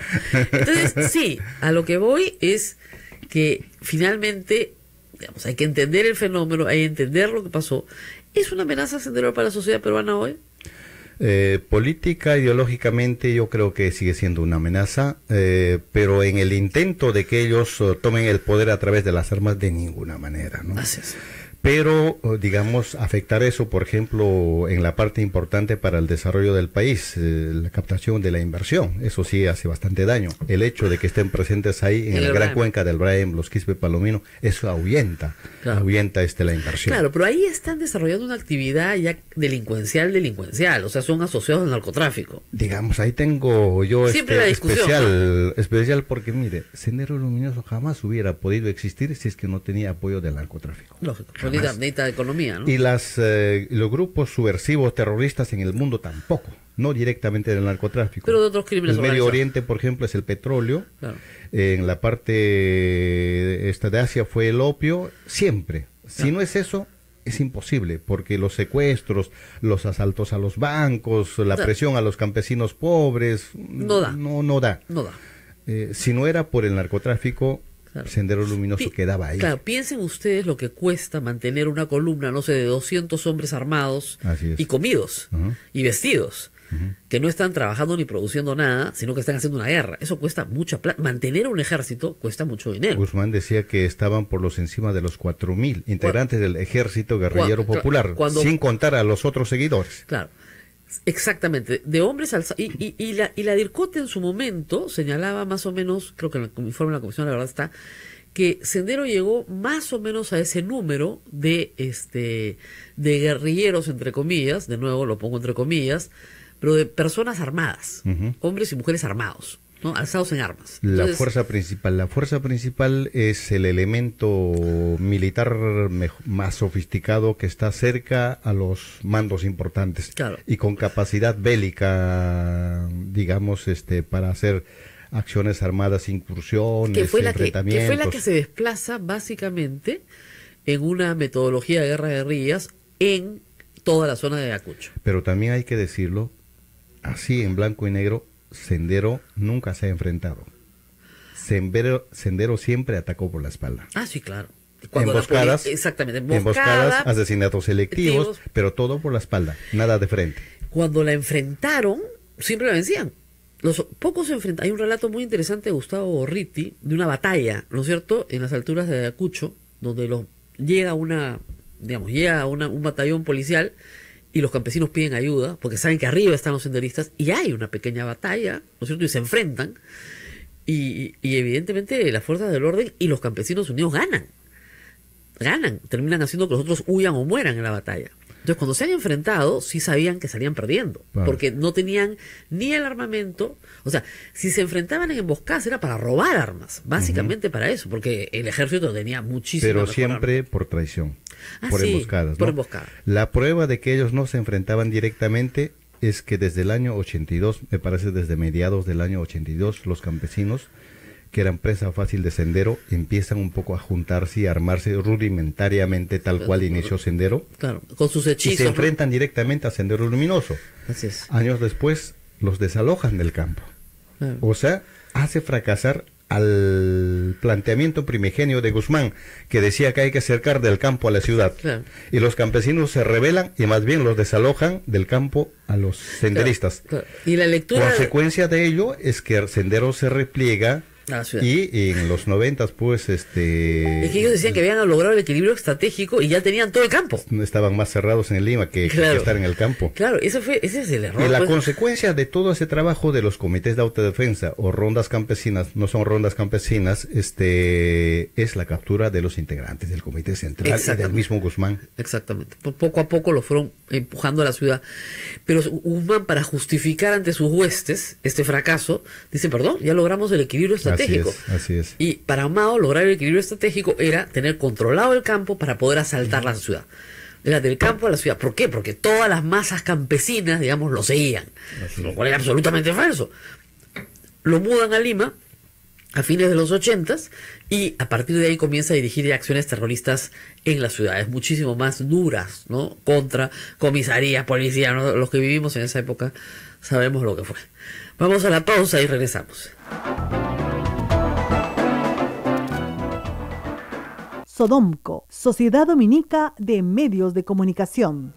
Entonces, sí, a lo que voy es que finalmente, digamos, hay que entender el fenómeno, hay que entender lo que pasó. ¿Es una amenaza Sendero para la sociedad peruana hoy? Política, ideológicamente, yo creo que sigue siendo una amenaza, pero en el intento de que ellos tomen el poder a través de las armas, de ninguna manera, ¿no? Así es. Pero, digamos, afectar eso, por ejemplo, en la parte importante para el desarrollo del país, la captación de la inversión, eso sí hace bastante daño. El hecho de que estén presentes ahí en la gran cuenca del Braem, los Quispe Palomino, eso ahuyenta, Claro. ahuyenta la inversión. Claro, pero ahí están desarrollando una actividad ya delincuencial, o sea, son asociados al narcotráfico. Digamos, ahí tengo yo Siempre la discusión, especial porque, mire, Sendero Luminoso jamás hubiera podido existir si es que no tenía apoyo del narcotráfico. Lógico, Jamás. necesita economía, ¿no? Y los grupos subversivos terroristas en el mundo tampoco, no directamente del narcotráfico. Pero de otros crímenes El Medio organizados. Oriente, por ejemplo, es el petróleo. Claro. En la parte de Asia fue el opio. Siempre. Si no es eso, es imposible, porque los secuestros, los asaltos a los bancos, la Claro. presión a los campesinos pobres, No da. No da. No da. Si no era por el narcotráfico, Claro. Sendero Luminoso quedaba ahí. Claro, piensen ustedes lo que cuesta mantener una columna, no sé, de 200 hombres armados Así es. y comidos Ujú. y vestidos, que no están trabajando ni produciendo nada, sino que están haciendo una guerra. Eso cuesta mucha plata. Mantener un ejército cuesta mucho dinero. Guzmán decía que estaban por los encima de los 4.000 integrantes del ejército guerrillero popular, sin contar a los otros seguidores. Claro, exactamente, de hombres alzados. Y la DIRCOTE en su momento señalaba más o menos, creo que en el informe de la Comisión la verdad está, que Sendero llegó más o menos a ese número de guerrilleros, entre comillas, de nuevo lo pongo entre comillas, pero de personas armadas, Ujú. hombres y mujeres armados, ¿no? Alzados en armas. La Entonces, fuerza principal es el elemento militar más sofisticado que está cerca a los mandos importantes, Claro. y con capacidad bélica, digamos, para hacer acciones armadas, incursiones, que fue la enfrentamientos. que se desplaza básicamente en una metodología de guerra de guerrillas en toda la zona de Ayacucho. Pero también hay que decirlo, así en blanco y negro, Sendero nunca se ha enfrentado. Sendero siempre atacó por la espalda. Ah, sí, claro. Emboscadas, exactamente, emboscadas, asesinatos selectivos, selectivos. pero todo por la espalda, nada de frente. Cuando la enfrentaron, siempre la vencían. Los pocos se enfrentan. Hay un relato muy interesante de Gustavo Borriti de una batalla, ¿no es cierto?, en las alturas de Ayacucho, donde llega un batallón policial y los campesinos piden ayuda porque saben que arriba están los senderistas y hay una pequeña batalla, ¿no es cierto?, y se enfrentan y evidentemente las fuerzas del orden y los campesinos unidos ganan, terminan haciendo que los otros huyan o mueran en la batalla. Entonces, cuando se han enfrentado, sí sabían que salían perdiendo, Claro. porque no tenían ni el armamento. O sea, si se enfrentaban en emboscadas era para robar armas, básicamente para eso, porque el ejército tenía muchísimas Pero mejor siempre armas. por traición, Ah, por sí, emboscadas. por ¿no? emboscada. La prueba de que ellos no se enfrentaban directamente es que desde el año 82, me parece desde mediados del año 82, los campesinos, que eran presa fácil de Sendero, empiezan un poco a juntarse y a armarse rudimentariamente tal cual inició Sendero, Claro, con sus y hechizos. se ¿no? enfrentan directamente a Sendero Luminoso. Así es. Años después los desalojan del campo. Claro. O sea, hace fracasar al planteamiento primigenio de Guzmán, que decía que hay que acercar del campo a la ciudad. Claro. Y los campesinos se rebelan y más bien los desalojan del campo a los senderistas. Claro. Y la lectura Consecuencia de ello es que el sendero se repliega a la ciudad. y en los 90 pues Es que ellos decían que habían logrado el equilibrio estratégico y ya tenían todo el campo. estaban más cerrados en Lima que Claro. estar en el campo. Claro, ese es el error. Y la pues. consecuencia de todo ese trabajo de los comités de autodefensa o rondas campesinas, no son rondas campesinas, es la captura de los integrantes del comité central y del Exactamente. mismo Guzmán. Exactamente. Poco a poco lo fueron empujando a la ciudad. Pero Guzmán, para justificar ante sus huestes este fracaso, dice, perdón, ya logramos el equilibrio estratégico. Así es. Y para Mao, lograr el equilibrio estratégico era tener controlado el campo para poder asaltar la ciudad. Era del campo a la ciudad. ¿Por qué? Porque todas las masas campesinas, digamos, lo seguían. Lo cual era absolutamente falso. Lo mudan a Lima a fines de los 80s y a partir de ahí comienza a dirigir acciones terroristas en las ciudades muchísimo más duras, ¿no? Contra comisaría, policía, ¿no? Los que vivimos en esa época sabemos lo que fue. Vamos a la pausa y regresamos. Sodomco, Sociedad Dominica de Medios de Comunicación.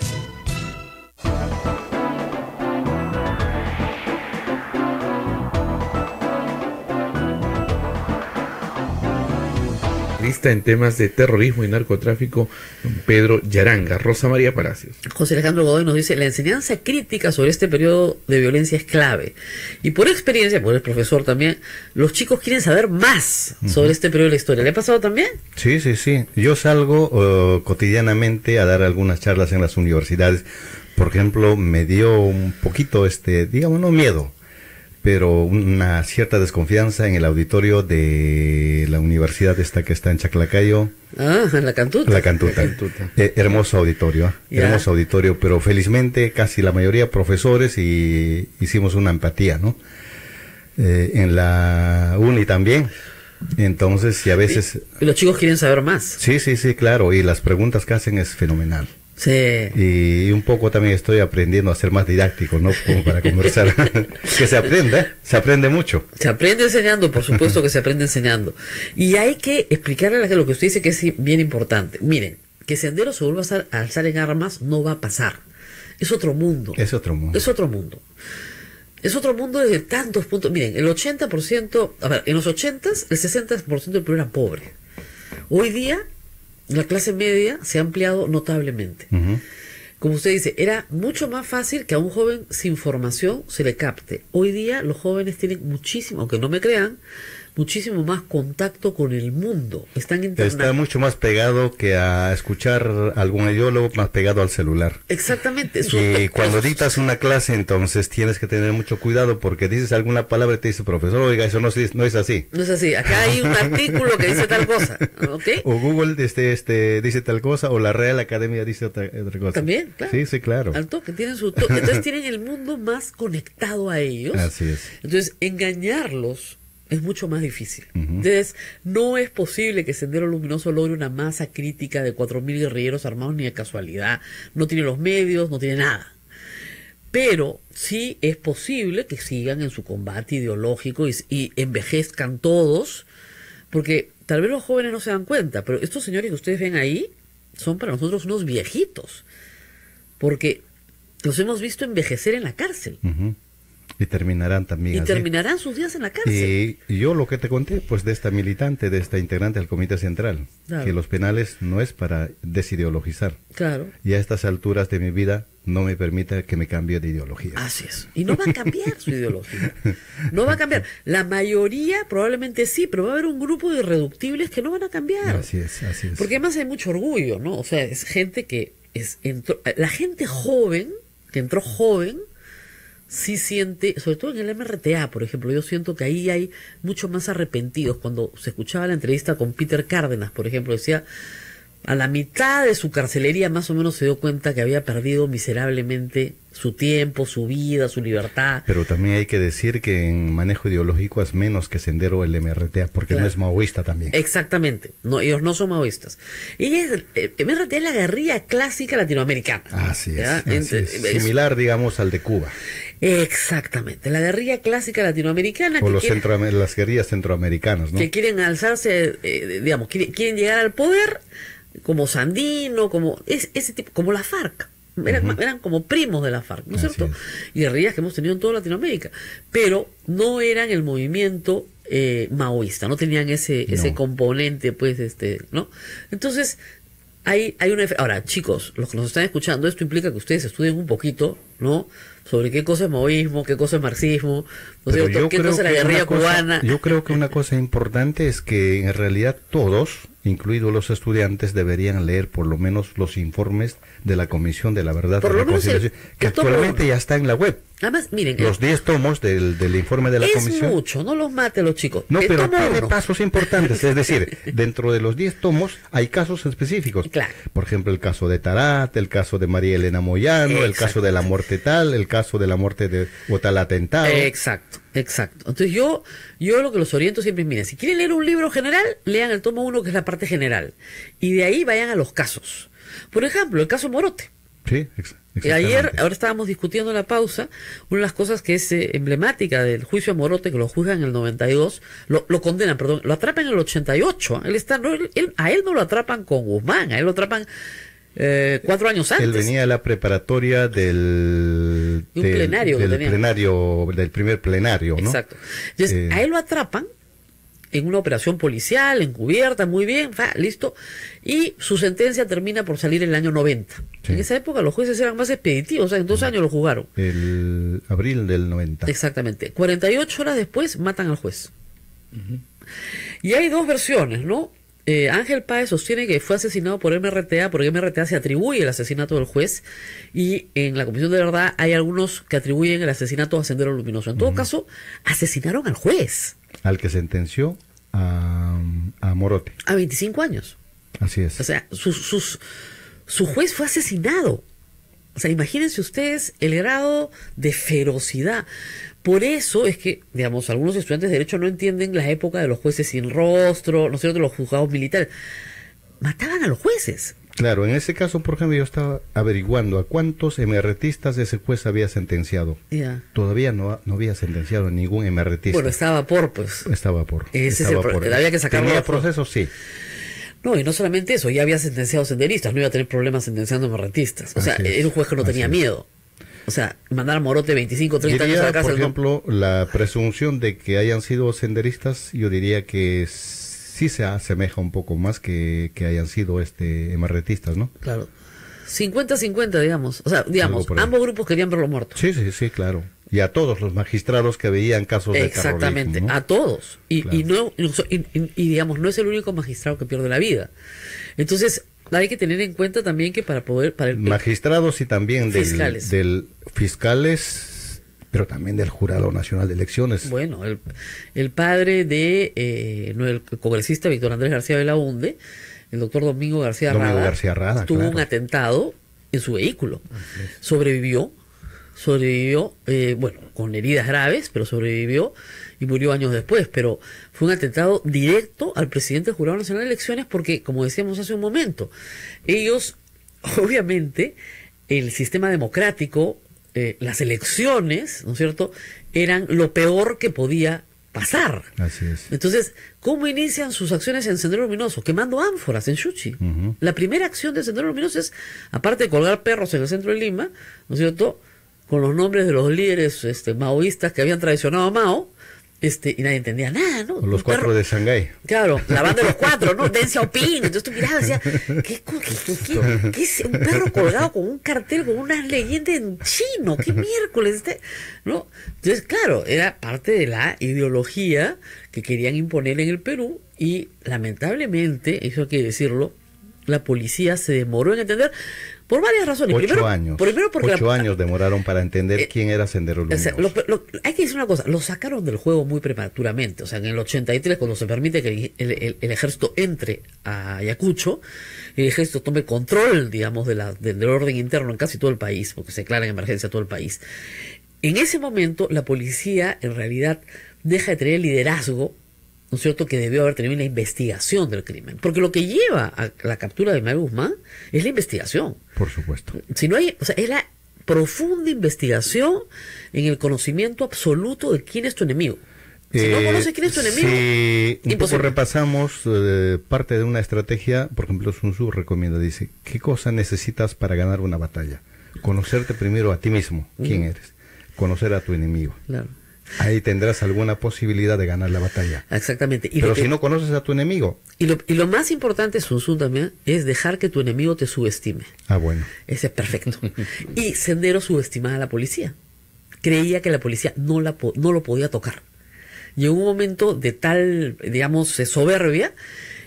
Lista en temas de terrorismo y narcotráfico, don Pedro Yaranga. Rosa María Palacios. José Alejandro Godoy nos dice, la enseñanza crítica sobre este periodo de violencia es clave. Y por experiencia, por el profesor también, los chicos quieren saber más sobre este periodo de la historia. ¿Le ha pasado también? Sí. Yo salgo cotidianamente a dar algunas charlas en las universidades. Por ejemplo, me dio un poquito, digamos, no miedo, pero una cierta desconfianza en el auditorio de la universidad esta que está en Chaclacayo. Ah, la Cantuta. La Cantuta. Hermoso auditorio, Ya. hermoso auditorio, pero felizmente casi la mayoría profesores y hicimos una empatía, ¿no? En la uni también. Entonces, y a veces... Y los chicos quieren saber más. Sí, claro, y las preguntas que hacen es fenomenal. Sí. Y un poco también estoy aprendiendo a ser más didáctico, ¿no? Como para conversar. Que se aprende mucho. Se aprende enseñando, por supuesto que se aprende enseñando. Y hay que explicarle a la gente lo que usted dice que es bien importante. Miren, que Sendero se vuelva a alzar en armas no va a pasar. Es otro mundo. Es otro mundo. Es otro mundo. Es otro mundo desde tantos puntos. Miren, el 80%, a ver, en los 80s, el 60% del pueblo era pobre. Hoy día, la clase media se ha ampliado notablemente. Ujú. Como usted dice, era mucho más fácil que a un joven sin formación se le capte. Hoy día los jóvenes tienen muchísimo, aunque no me crean, muchísimo más contacto con el mundo. Están Está mucho más pegado que a escuchar algún ideólogo, más pegado al celular. Exactamente. Y cuando dictas una clase, entonces tienes que tener mucho cuidado porque dices alguna palabra y te dice, profesor, oiga, eso no es así. No es así. Acá hay un artículo que dice tal cosa. ¿Ok? O Google dice tal cosa, o la Real Academia dice otra cosa. También, claro. Sí, claro. Al toque, tienen su toque. Entonces tienen el mundo más conectado a ellos. Así es. Entonces, engañarlos es mucho más difícil. Ujú. Entonces, no es posible que Sendero Luminoso logre una masa crítica de 4.000 guerrilleros armados ni de casualidad. No tiene los medios, no tiene nada. Pero sí es posible que sigan en su combate ideológico y envejezcan todos, porque tal vez los jóvenes no se dan cuenta, pero estos señores que ustedes ven ahí son para nosotros unos viejitos, porque los hemos visto envejecer en la cárcel. Ujú. Y terminarán también Y así. terminarán sus días en la cárcel. Y yo lo que te conté, pues de esta militante, de esta integrante del Comité Central, Claro. que los penales no es para desideologizar. Claro. Y a estas alturas de mi vida no me permita que me cambie de ideología. Así es. Y no va a cambiar su ideología. No va a cambiar. La mayoría probablemente sí, pero va a haber un grupo de irreductibles que no van a cambiar. Así es. Porque además hay mucho orgullo, ¿no? O sea, es gente que la gente joven, que entró joven, sí siente, sobre todo en el MRTA, por ejemplo, yo siento que ahí hay mucho más arrepentidos. Cuando se escuchaba la entrevista con Peter Cárdenas, por ejemplo, decía, a la mitad de su carcelería más o menos se dio cuenta que había perdido miserablemente su tiempo, su vida, su libertad. Pero también hay que decir que en manejo ideológico es menos que Sendero el MRTA, porque no es maoísta también. Exactamente, no, ellos no son maoístas. Y el MRTA es la guerrilla clásica latinoamericana. Así es. Similar, digamos, al de Cuba. Exactamente, la guerrilla clásica latinoamericana. O las guerrillas centroamericanas, ¿no? Que quieren alzarse, digamos, quieren llegar al poder, como Sandino, como ese tipo, como la FARC. Eran como primos de la FARC, ¿no es cierto? Y guerrillas que hemos tenido en toda Latinoamérica, pero no eran el movimiento maoísta, no tenían ese componente, pues, ¿no? Entonces, hay una... Ahora, chicos, los que nos están escuchando, esto implica que ustedes estudien un poquito, ¿no? Sobre qué cosa es maoísmo, qué cosa es marxismo, ¿no es cierto? ¿Qué cosa es la guerrilla cubana? Yo creo que una cosa importante es que en realidad todos, incluidos los estudiantes, deberían leer por lo menos los informes de la Comisión de la Verdad y Reconciliación, que actualmente ya está en la web. Además, miren, los 10 tomos del informe de la Comisión. Es mucho, no los mate los chicos. No, pero tiene pasos importantes, es decir, dentro de los 10 tomos hay casos específicos. Claro. Por ejemplo, el caso de Tarat, el caso de María Elena Moyano, el caso de la muerte tal, el caso de la muerte de o tal atentado. Exacto. Entonces yo lo que los oriento siempre es, miren, si quieren leer un libro general, lean el tomo 1, que es la parte general, y de ahí vayan a los casos. Por ejemplo, el caso Morote. Sí, ahora estábamos discutiendo en la pausa, una de las cosas que es emblemática del juicio a Morote, que lo juzgan en el 92, lo condenan, perdón, lo atrapan en el 88. A él no lo atrapan con Guzmán, a él lo atrapan 4 años antes. Él venía a la preparatoria del primer plenario, ¿no? Exacto. Entonces, a él lo atrapan en una operación policial, encubierta, muy bien, listo, y su sentencia termina por salir en el año 90. Sí. En esa época los jueces eran más expeditivos, o sea, en 2 años lo juzgaron. El abril del 90. Exactamente. 48 horas después matan al juez. Y hay 2 versiones, ¿no? Ángel Páez sostiene que fue asesinado por MRTA, porque MRTA se atribuye el asesinato del juez, y en la Comisión de Verdad hay algunos que atribuyen el asesinato a Sendero Luminoso. En todo caso, asesinaron al juez. Al que sentenció a Morote. A 25 años. Así es. O sea, su juez fue asesinado. O sea, imagínense ustedes el grado de ferocidad. Por eso es que, digamos, algunos estudiantes de Derecho no entienden la época de los jueces sin rostro, no sé, de los juzgados militares. Mataban a los jueces. Claro, en ese caso, por ejemplo, yo estaba averiguando a cuántos MRTistas ese juez había sentenciado. Todavía no había sentenciado a ningún MRTista. Bueno, estaba por, pues. Estaba por. Ese estaba es el había que sacarlo. Tenía procesos, sí. No, y no solamente eso, ya había sentenciado senderistas, no iba a tener problemas sentenciando MRTistas. O sea, era un juez que no tenía miedo. O sea, mandar a Morote 25, 30 años a la cárcel. Por ejemplo, la presunción de que hayan sido senderistas, yo diría que sí se asemeja un poco más que hayan sido MRTistas, ¿no? Claro. 50-50, digamos. O sea, digamos, ambos grupos querían verlo muerto. Sí, claro. Y a todos los magistrados que veían casos de terrorismo. Exactamente, ¿no? A todos. Y digamos, no es el único magistrado que pierde la vida. Entonces, hay que tener en cuenta también que para magistrados y también fiscales. del fiscales, pero también del Jurado Nacional de Elecciones. Bueno, el padre de el congresista Víctor Andrés García Belaúnde, el doctor Domingo García Rada, tuvo un atentado en su vehículo. Sobrevivió, bueno, con heridas graves, pero sobrevivió y murió años después. Pero fue un atentado directo al presidente del Jurado Nacional de Elecciones porque, como decíamos hace un momento, ellos, obviamente, el sistema democrático, las elecciones, ¿no es cierto?, eran lo peor que podía pasar. Así es. Entonces, ¿cómo inician sus acciones en Sendero Luminoso? Quemando ánforas en Chuchi. La primera acción de Sendero Luminoso es, aparte de colgar perros en el centro de Lima, ¿no es cierto?, con los nombres de los líderes maoístas que habían traicionado a Mao, y nadie entendía nada, ¿no? Los 4 de Shanghái. Claro, la banda de los 4, ¿no? Deng Xiaoping. Entonces tú mirabas y decías, ¿qué es un perro colgado con un cartel, con unas leyendas en chino? ¿Qué miércoles? ¿No? Entonces, claro, era parte de la ideología que querían imponer en el Perú y, lamentablemente, eso hay que decirlo, la policía se demoró en entender por varias razones. 8 años. Primero porque 8 años demoraron para entender quién era Sendero Luminoso. O sea, hay que decir una cosa, lo sacaron del juego muy prematuramente. O sea, en el 83, cuando se permite que el ejército entre a Ayacucho, el ejército tome control, digamos, del orden interno en casi todo el país, porque se declara en emergencia todo el país. En ese momento, la policía, en realidad, deja de tener el liderazgo, ¿no es cierto?, que debió haber tenido en la investigación del crimen. Porque lo que lleva a la captura de Ismael Guzmán es la investigación. Por supuesto. Si no hay, o sea, es la profunda investigación en el conocimiento absoluto de quién es tu enemigo. Si no conoces quién es tu enemigo, si un poco imposible. repasamos parte de una estrategia, por ejemplo, Sun Tzu recomienda, dice, ¿qué cosa necesitas para ganar una batalla? Conocerte primero a ti mismo, quién eres, conocer a tu enemigo. Claro. Ahí tendrás alguna posibilidad de ganar la batalla. Exactamente. Pero si no conoces a tu enemigo. Y lo más importante, Sun Tzu también, es dejar que tu enemigo te subestime. Ah, bueno. Ese es perfecto. Y Sendero subestimaba a la policía. Creía que la policía no lo podía tocar. Llegó un momento de tal, digamos, soberbia,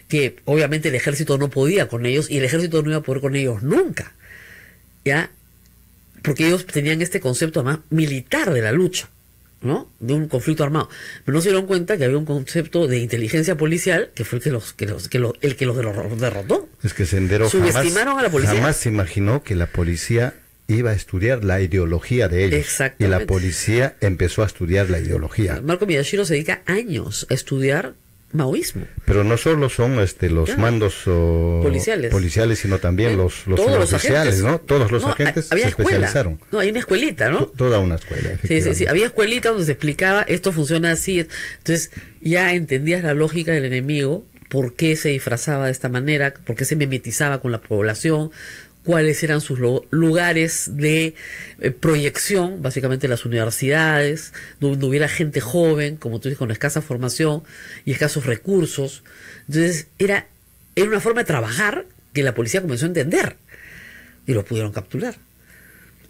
que obviamente el ejército no podía con ellos, y el ejército no iba a poder con ellos nunca. ¿Ya? Porque ellos tenían este concepto además militar de la lucha, ¿no? De un conflicto armado. Pero no se dieron cuenta que había un concepto de inteligencia policial que fue el que los derrotó. Es que Sendero subestimaron a la policía. Jamás se imaginó que la policía iba a estudiar la ideología de ellos. Exactamente. Y la policía empezó a estudiar la ideología. Marco Miyashiro se dedica años a estudiar maoísmo. Pero no solo son los mandos policiales, sino también los oficiales, ¿no? Todos los agentes se especializaron. No, hay una escuelita, ¿no? Toda una escuela, efectivamente. Sí, había escuelita donde se explicaba, esto funciona así. Entonces ya entendías la lógica del enemigo, por qué se disfrazaba de esta manera, por qué se mimetizaba con la población, cuáles eran sus lugares de proyección, básicamente las universidades, donde hubiera gente joven, como tú dices, con escasa formación y escasos recursos. Entonces era una forma de trabajar que la policía comenzó a entender y lo pudieron capturar.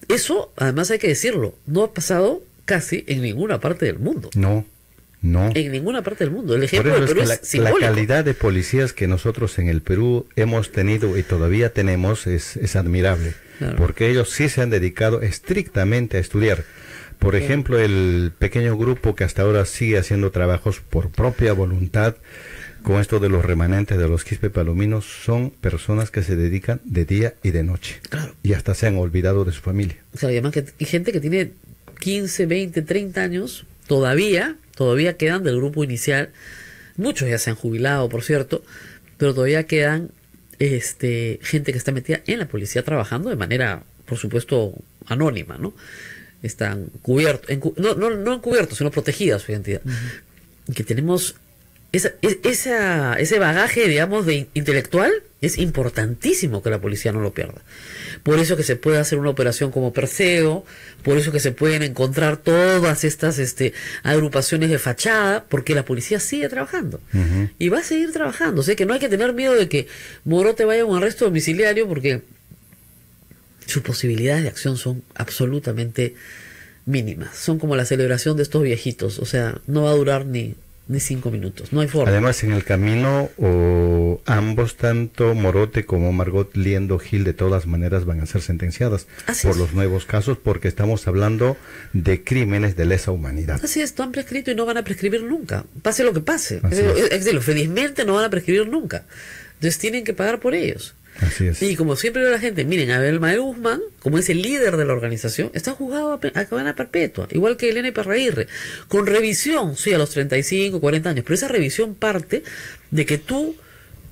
Eso, además hay que decirlo, no ha pasado casi en ninguna parte del mundo. No. En ninguna parte del mundo. El ejemplo del Perú es la simbólico. calidad de policías que nosotros en el Perú hemos tenido y todavía tenemos es admirable. Claro. Porque ellos sí se han dedicado estrictamente a estudiar. Por ejemplo, el pequeño grupo que hasta ahora sigue haciendo trabajos por propia voluntad con esto de los remanentes de los Quispe Palominos, son personas que se dedican de día y de noche. Claro. Y hasta se han olvidado de su familia. O sea, además que hay gente que tiene 15, 20, 30 años, todavía quedan del grupo inicial. Muchos ya se han jubilado, por cierto, pero todavía quedan gente que está metida en la policía trabajando de manera, por supuesto, anónima, ¿no? Están cubiertos, no encubiertos, sino protegidas su identidad. Que tenemos ese bagaje, digamos, de intelectual. Es importantísimo que la policía no lo pierda. Por eso que se puede hacer una operación como Perseo, por eso que se pueden encontrar todas estas agrupaciones de fachada, porque la policía sigue trabajando. Y va a seguir trabajando. O sea que no hay que tener miedo de que Morote vaya a un arresto domiciliario, porque sus posibilidades de acción son absolutamente mínimas. Son como la celebración de estos viejitos. O sea, no va a durar ni 5 minutos, no hay forma. Además, en el camino, ambos, tanto Morote como Margot Liendo Gil, de todas maneras van a ser sentenciadas por los nuevos casos, porque estamos hablando de crímenes de lesa humanidad. Así es, no han prescrito y no van a prescribir nunca, pase lo que pase. Es decir, felizmente no van a prescribir nunca. Entonces tienen que pagar por ellos. Así es. Y como siempre digo a la gente, miren, Abel Mael Guzmán, como es el líder de la organización, está juzgado a cadena perpetua, igual que Elena Iparraguirre, con revisión, sí, a los 35, 40 años, pero esa revisión parte de que tú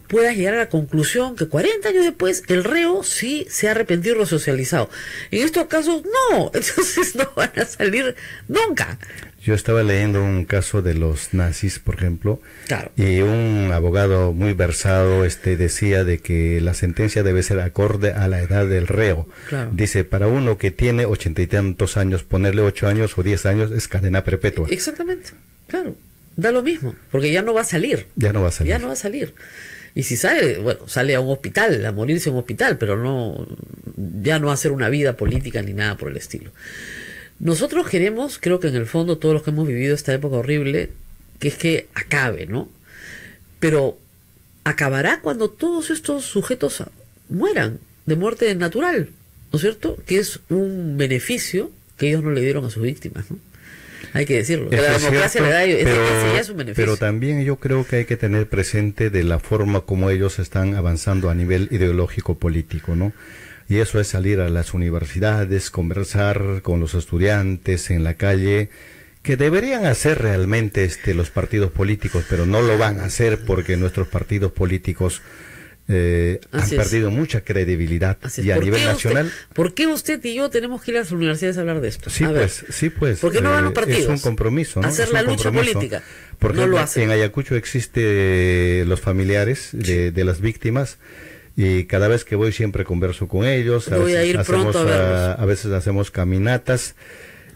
puedas llegar a la conclusión que 40 años después el reo sí se ha arrepentido y resocializado. En estos casos no, entonces no van a salir nunca. Yo estaba leyendo un caso de los nazis, por ejemplo, claro, y un abogado muy versado decía de que la sentencia debe ser acorde a la edad del reo. Claro. Dice, para uno que tiene 80 y tantos años, ponerle 8 años o 10 años es cadena perpetua. Exactamente, claro, da lo mismo, porque ya no va a salir. Ya no va a salir. Y si sale, bueno, sale a un hospital, a morirse en un hospital, pero ya no va a hacer una vida política ni nada por el estilo. Nosotros queremos, creo que en el fondo todos los que hemos vivido esta época horrible, que es que acabe, ¿no? Pero acabará cuando todos estos sujetos mueran de muerte natural, ¿no es cierto? Que es un beneficio que ellos no le dieron a sus víctimas, ¿no? Hay que decirlo. Que la democracia le da, ese ya es un beneficio. Pero también yo creo que hay que tener presente de la forma como ellos están avanzando a nivel ideológico político, ¿no? Y eso es salir a las universidades, conversar con los estudiantes en la calle, que deberían hacer realmente los partidos políticos, pero no lo van a hacer porque nuestros partidos políticos han perdido mucha credibilidad. Y a nivel nacional... ¿Por qué usted y yo tenemos que ir a las universidades a hablar de esto? Sí, pues. ¿Por qué no van los partidos? Es un compromiso, ¿no? Hacer la lucha política. Por ejemplo, no lo hacen. En Ayacucho existe los familiares de las víctimas, y cada vez que voy siempre converso con ellos. Voy a ir pronto a verlos. A veces hacemos caminatas,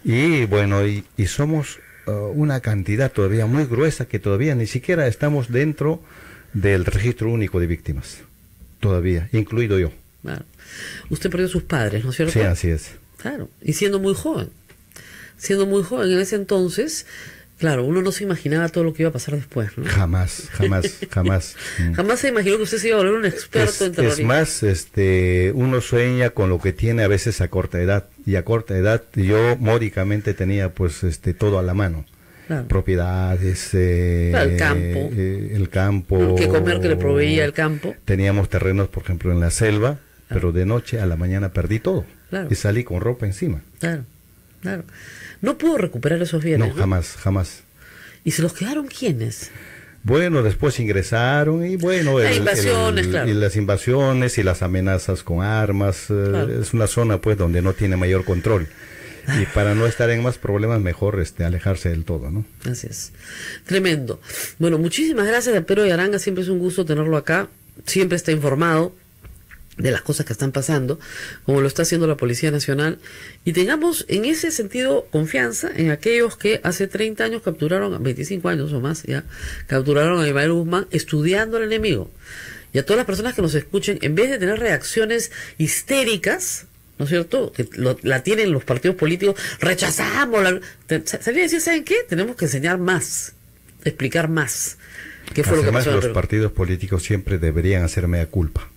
y bueno, y somos una cantidad todavía muy gruesa que todavía ni siquiera estamos dentro del registro único de víctimas, todavía, incluido yo. Claro. Usted perdió a sus padres, ¿no es cierto? Sí, así es. Claro, y siendo muy joven en ese entonces, claro, uno no se imaginaba todo lo que iba a pasar después, ¿no? Jamás. Jamás se imaginó que usted se iba a volver un experto en terrorismo. Es más, uno sueña con lo que tiene a veces a corta edad, y a corta edad yo módicamente tenía pues todo a la mano. Claro. Propiedades, el campo, que comer que le proveía el campo. Teníamos terrenos, por ejemplo, en la selva, pero de noche a la mañana perdí todo, y salí con ropa encima. Claro. No pudo recuperar esos bienes, ¿no? Jamás. ¿Y se los quedaron quiénes? Bueno, después ingresaron, y bueno, claro. Y las invasiones y las amenazas con armas. Claro. Es una zona pues donde no tiene mayor control. Y para no estar en más problemas, mejor alejarse del todo, ¿no? Así es. Tremendo. Bueno, muchísimas gracias a Pedro Yaranga, siempre es un gusto tenerlo acá, siempre está informado de las cosas que están pasando, como lo está haciendo la Policía Nacional, y tengamos en ese sentido confianza en aquellos que hace 30 años capturaron, 25 años o más ya, capturaron a Ismael Guzmán estudiando al enemigo. Y a todas las personas que nos escuchen, en vez de tener reacciones histéricas, ¿no es cierto?, que la tienen los partidos políticos, rechazamos, salir a decir, ¿saben qué? Tenemos que enseñar más, explicar más. ¿Qué fue lo que pasó? Además, los partidos políticos siempre deberían hacer mea culpa.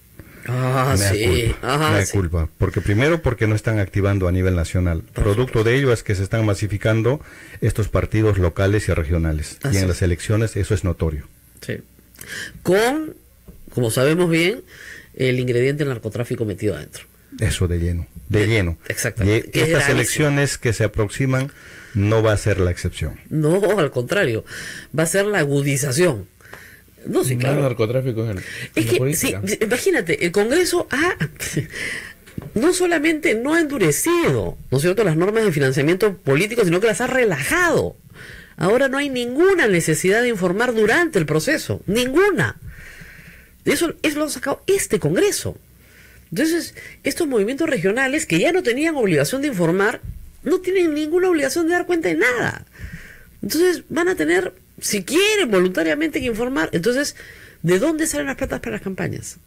Mea culpa. Porque primero, porque no están activando a nivel nacional. Producto de ello es que se están masificando estos partidos locales y regionales. Y en las elecciones eso es notorio. Sí. Con, como sabemos bien, el ingrediente del narcotráfico metido adentro. Eso de lleno. Exactamente. Y estas elecciones que se aproximan no va a ser la excepción. No, al contrario, va a ser la agudización. No, sí, claro. El narcotráfico es que, sí, imagínate, el Congreso no solamente no ha endurecido, ¿no es cierto?, las normas de financiamiento político, sino que las ha relajado. Ahora no hay ninguna necesidad de informar durante el proceso, ninguna. Eso lo ha sacado este Congreso. Entonces, estos movimientos regionales que ya no tenían obligación de informar, no tienen ninguna obligación de dar cuenta de nada. Entonces, van a tener, si quieren voluntariamente, que informar. Entonces, ¿de dónde salen las platas para las campañas?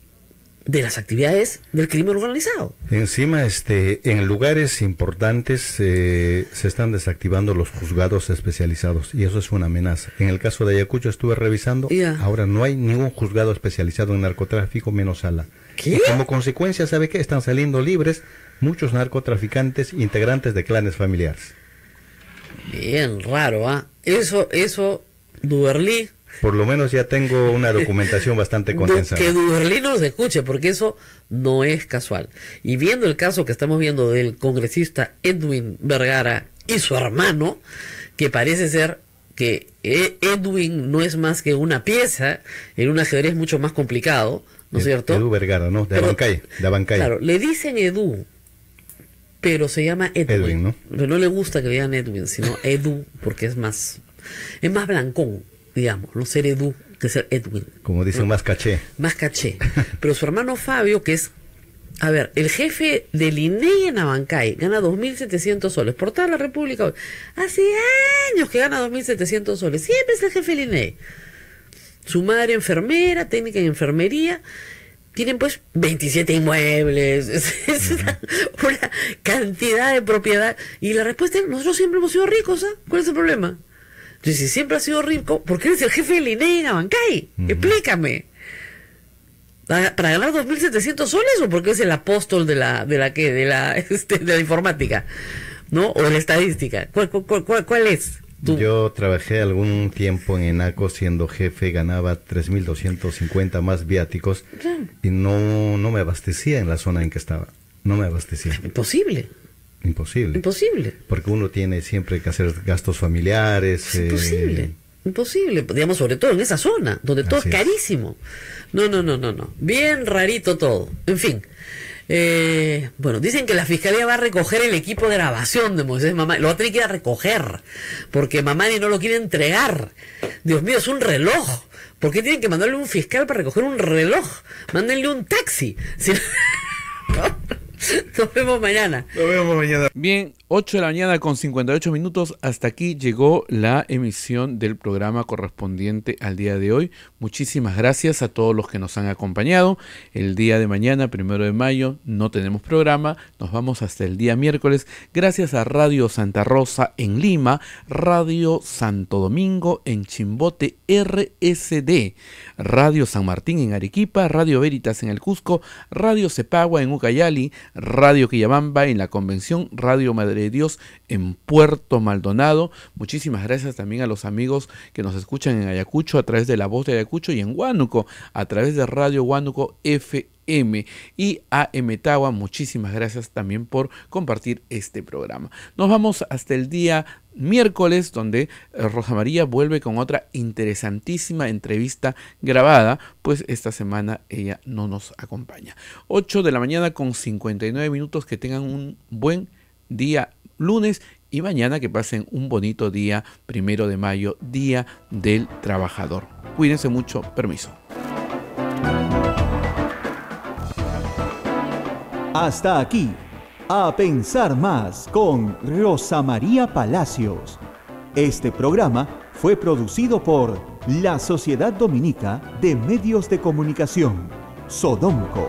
De las actividades del crimen organizado. Encima, en lugares importantes se están desactivando los juzgados especializados, y eso es una amenaza. En el caso de Ayacucho estuve revisando, ahora no hay ningún juzgado especializado en narcotráfico, menos Sala. ¿Qué? Y como consecuencia, ¿sabe qué? Están saliendo libres muchos narcotraficantes integrantes de clanes familiares. Bien raro, ¿ah? Eso, Duverlí. Por lo menos ya tengo una documentación bastante condensada. Que Duverlí nos escuche, porque eso no es casual. Y viendo el caso que estamos viendo del congresista Edwin Vergara y su hermano, que parece ser que Edwin no es más que una pieza en un ajedrez mucho más complicado, ¿no es cierto? Edu Vergara, ¿no? De Abancay. Claro, le dicen Edu, pero se llama Edwin, ¿no? Pero no le gusta que le digan Edwin, sino Edu, porque es más blancón, digamos, no ser Edu que ser Edwin. Como dicen, más caché. Más caché. Pero su hermano Fabio, que es, el jefe del INEI en Abancay, gana 2.700 soles por toda la República. Hace años que gana 2.700 soles. Siempre es el jefe del INEI. Su madre enfermera, técnica en enfermería. Tienen pues 27 inmuebles. Es una cantidad de propiedad. Y la respuesta es, nosotros siempre hemos sido ricos, ¿ah? ¿Cuál es el problema? Entonces, si siempre has sido rico, ¿por qué eres el jefe del INEI en Abancay? Explícame. ¿Para ganar 2.700 soles o porque es el apóstol de la informática, ¿no? O de la estadística? ¿Cuál es? Yo trabajé algún tiempo en ENACO siendo jefe, ganaba 3.250 más viáticos y no me abastecía en la zona en que estaba. No me abastecía. Imposible. Porque uno tiene siempre que hacer gastos familiares. Imposible, digamos, sobre todo en esa zona, donde todo es carísimo. No. Bien rarito todo. En fin. Bueno, dicen que la fiscalía va a recoger el equipo de grabación de Moisés Mamani. Lo va a tener que ir a recoger, porque Mamani no lo quiere entregar. Dios mío, es un reloj. ¿Por qué tienen que mandarle un fiscal para recoger un reloj? Mándenle un taxi. Nos vemos mañana. Bien, 8 de la mañana con 58 minutos. Hasta aquí llegó la emisión del programa correspondiente al día de hoy. Muchísimas gracias a todos los que nos han acompañado. El día de mañana, 1 de mayo, no tenemos programa. Nos vamos hasta el día miércoles. Gracias a Radio Santa Rosa en Lima, Radio Santo Domingo en Chimbote, RSD, Radio San Martín en Arequipa, Radio Veritas en el Cusco, Radio Cepagua en Ucayali, Radio Quillabamba en la Convención, Radio Madre de Dios en Puerto Maldonado. Muchísimas gracias también a los amigos que nos escuchan en Ayacucho a través de La Voz de Ayacucho y en Huánuco a través de Radio Huánuco FM. Y a Emetagua, muchísimas gracias también por compartir este programa. Nos vamos hasta el día miércoles, donde Rosa María vuelve con otra interesantísima entrevista grabada, pues esta semana ella no nos acompaña. 8 de la mañana con 59 minutos, que tengan un buen día lunes y mañana que pasen un bonito día, 1 de mayo, Día del Trabajador. Cuídense mucho, permiso. Hasta aquí, A Pensar Más con Rosa María Palacios. Este programa fue producido por la Sociedad Dominica de Medios de Comunicación, Sodomco.